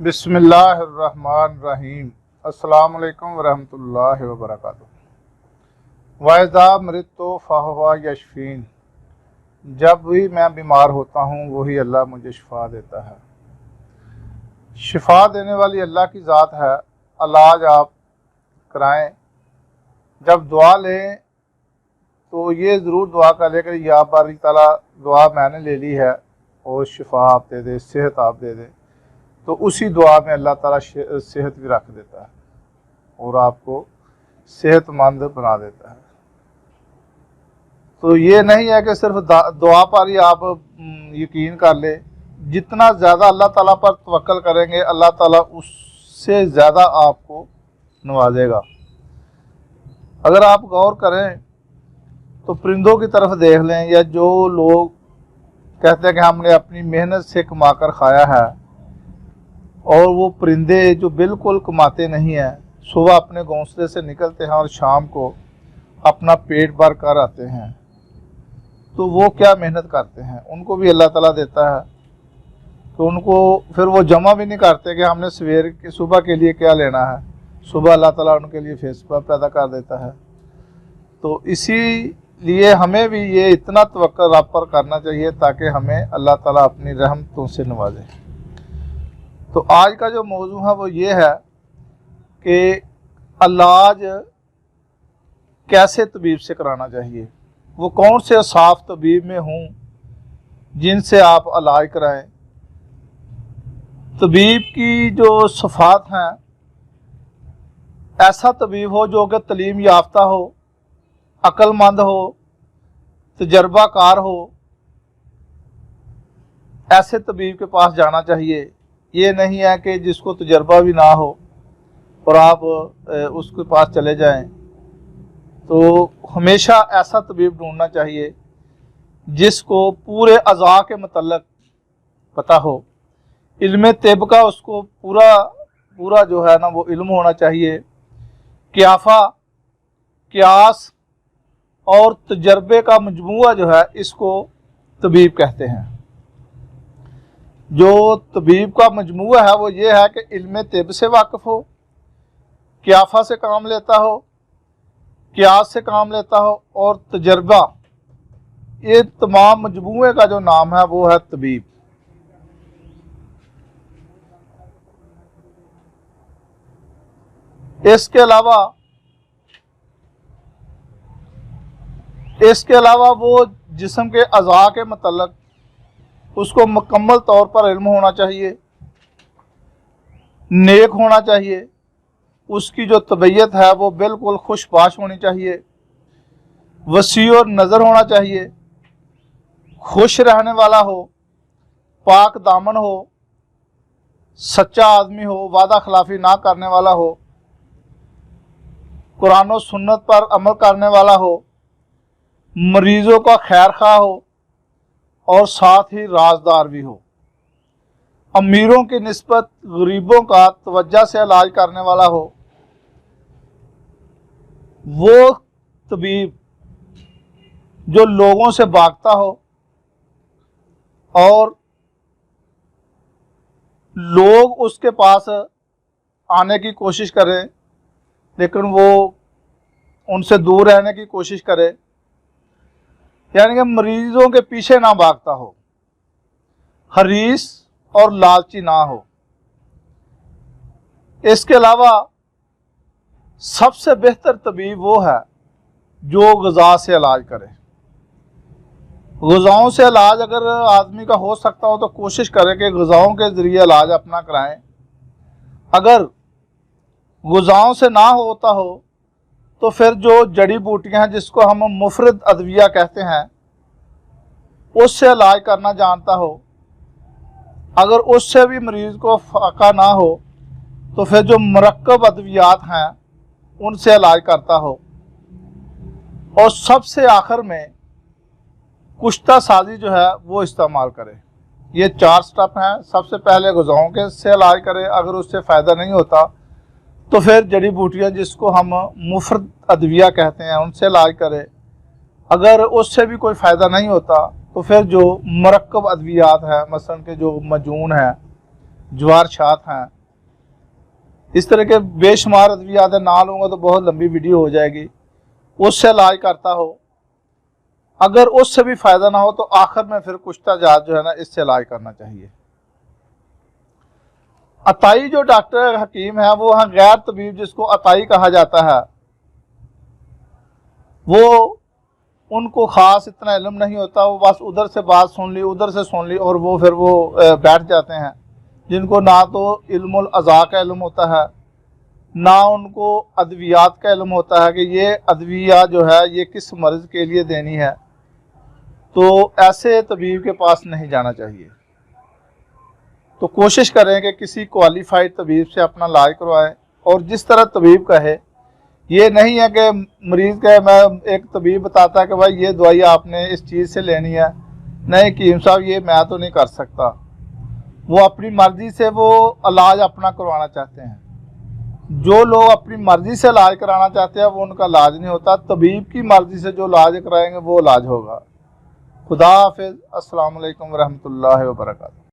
बिस्मिल्लाहिर्रहमानिर्रहीम। अस्सलामु अलैकुम वरहमतुल्लाहि वबरकातुहू। वाइज़ा मरिदतु फ़हुवा यशफ़ीन। जब भी मैं बीमार होता हूँ वही अल्लाह मुझे शिफा देता है। शिफा देने वाली अल्लाह की ज़ात है। इलाज आप कराएं। जब दुआ लें तो ये ज़रूर दुआ कर लें कि या बारी ताला दुआ मैंने ले ली है और शिफा आप दे दे, सेहत आप दे दे। तो उसी दुआ में अल्लाह ताला सेहत भी रख देता है और आपको सेहतमंद बना देता है। तो ये नहीं है कि सिर्फ दुआ पर ही आप यकीन कर ले। जितना ज़्यादा अल्लाह ताला पर तवक्कल करेंगे अल्लाह ताला उससे ज़्यादा आपको नवाजेगा। अगर आप गौर करें तो परिंदों की तरफ देख लें, या जो लोग कहते हैं कि हमने अपनी मेहनत से कमा कर खाया है, और वो परिंदे जो बिल्कुल कमाते नहीं हैं, सुबह अपने घोंसले से निकलते हैं और शाम को अपना पेट भर कर आते हैं, तो वो क्या मेहनत करते हैं। उनको भी अल्लाह ताला देता है, तो उनको फिर वो जमा भी नहीं करते कि हमने सवेर के सुबह के लिए क्या लेना है। सुबह अल्लाह ताला उनके लिए फेसबा पैदा कर देता है। तो इसीलिए हमें भी ये इतना तवक्कुल रब पर करना चाहिए ताकि हमें अल्लाह ताला अपनी रहमतों से नवाजे। तो आज का जो मौजू है वो ये है कि इलाज कैसे तबीब से कराना चाहिए। वो कौन से साफ तबीब में हों जिनसे आप इलाज कराएं। तबीब की जो सफ़ात हैं, ऐसा तबीब हो जो कि तलीम याफ्ता हो, अक्लमंद हो, तजर्बाकार हो, ऐसे तबीब के पास जाना चाहिए। ये नहीं है कि जिसको तजर्बा भी ना हो और आप उसके पास चले जाएं। तो हमेशा ऐसा तबीब ढूंढना चाहिए जिसको पूरे अज़ा के मतलब पता हो। इल्म तिब का उसको पूरा जो है ना वो इल्म होना चाहिए। क़ियाफ़ा, क़ियास और तजर्बे का मजमूआ जो है इसको तबीब कहते हैं। जो तबीब का मजमूआ है वो ये है कि इल्म तिब से वाकिफ़ हो, क़ियाफ़ा से काम लेता हो, क़ियास से काम लेता हो और तजर्बा। ये तमाम मजमूए का जो नाम है वो है तबीब। इसके अलावा वो जिस्म के अज़ा के मतलब उसको मुकम्मल तौर पर इल्म होना चाहिए, नेक होना चाहिए, उसकी जो तबीयत है वो बिल्कुल खुशबाश होनी चाहिए, वसी और नज़र होना चाहिए, खुश रहने वाला हो, पाक दामन हो, सच्चा आदमी हो, वादा खिलाफी ना करने वाला हो, कुरान और सुन्नत पर अमल करने वाला हो, मरीज़ों का खैर खा हो और साथ ही राजदार भी हो, अमीरों की निस्बत गरीबों का तवज्जो से इलाज करने वाला हो। वो तबीब जो लोगों से भागता हो और लोग उसके पास आने की कोशिश करें लेकिन वो उनसे दूर रहने की कोशिश करे, यानी कि मरीजों के पीछे ना भागता हो, हरीस और लालची ना हो। इसके अलावा सबसे बेहतर तबीब वो है जो ग़िज़ा से इलाज करे। ग़िज़ाओं से इलाज अगर आदमी का हो सकता हो तो कोशिश करें कि ग़िज़ाओं के ज़रिए इलाज अपना कराएं। अगर ग़िज़ाओं से ना होता हो तो फिर जो जड़ी बूटियां हैं जिसको हम मुफ़रद अदविया कहते हैं उससे इलाज करना जानता हो। अगर उससे भी मरीज़ को फ़ाका ना हो तो फिर जो मुरक्कब अदवियात हैं उनसे इलाज करता हो। और सबसे आखिर में कुश्ता साजी जो है वो इस्तेमाल करे। ये 4 स्टेप हैं। सबसे पहले ग़िज़ाओं के से इलाज करे, अगर उससे फ़ायदा नहीं होता तो फिर जड़ी बूटियाँ जिसको हम मुफ़रद अदविया कहते हैं उनसे इलाज करे। अगर उससे भी कोई फ़ायदा नहीं होता तो फिर जो मुरक्कब अदवियात है, मसलन के जो मजून है ज्वार छात हैं, इस तरह के बेशुमार अद्वियात है, ना लूँगा तो बहुत लंबी वीडियो हो जाएगी। उससे इलाज करता हो, अगर उससे भी फ़ायदा ना हो तो आखिर में फिर कुश्ता जात जो है ना, इससे इलाज करना चाहिए। अताई जो डॉक्टर हकीम है वो हैं गैर तबीब, जिसको अताई कहा जाता है, वो उनको ख़ास इतना इल्म नहीं होता, वो बस उधर से बात सुन ली, उधर से सुन ली और वो फिर वो बैठ जाते हैं, जिनको ना तो इल्मुल अज़ा का इल्म होता है, ना उनको अद्वियात का इल्म होता है कि ये अद्विया जो है ये किस मर्ज़ के लिए देनी है। तो ऐसे तबीब के पास नहीं जाना चाहिए। तो कोशिश करें कि किसी क्वालिफाइड तबीब से अपना इलाज करवाएं, और जिस तरह तबीब कहे, ये नहीं है कि मरीज़ कहे, मैं एक तबीब बताता है कि भाई ये दवाई आपने इस चीज़ से लेनी है, नहीं हकीम साहब ये मैं तो नहीं कर सकता। वो अपनी मर्ज़ी से वो इलाज अपना करवाना चाहते हैं। जो लोग अपनी मर्ज़ी से इलाज कराना चाहते हैं वो उनका इलाज नहीं होता, तबीब की मर्ज़ी से जो इलाज कराएंगे वो इलाज होगा। खुदा हाफिज़। अस्सलाम वालेकुम रहमतुल्लाहि व बरकातहू।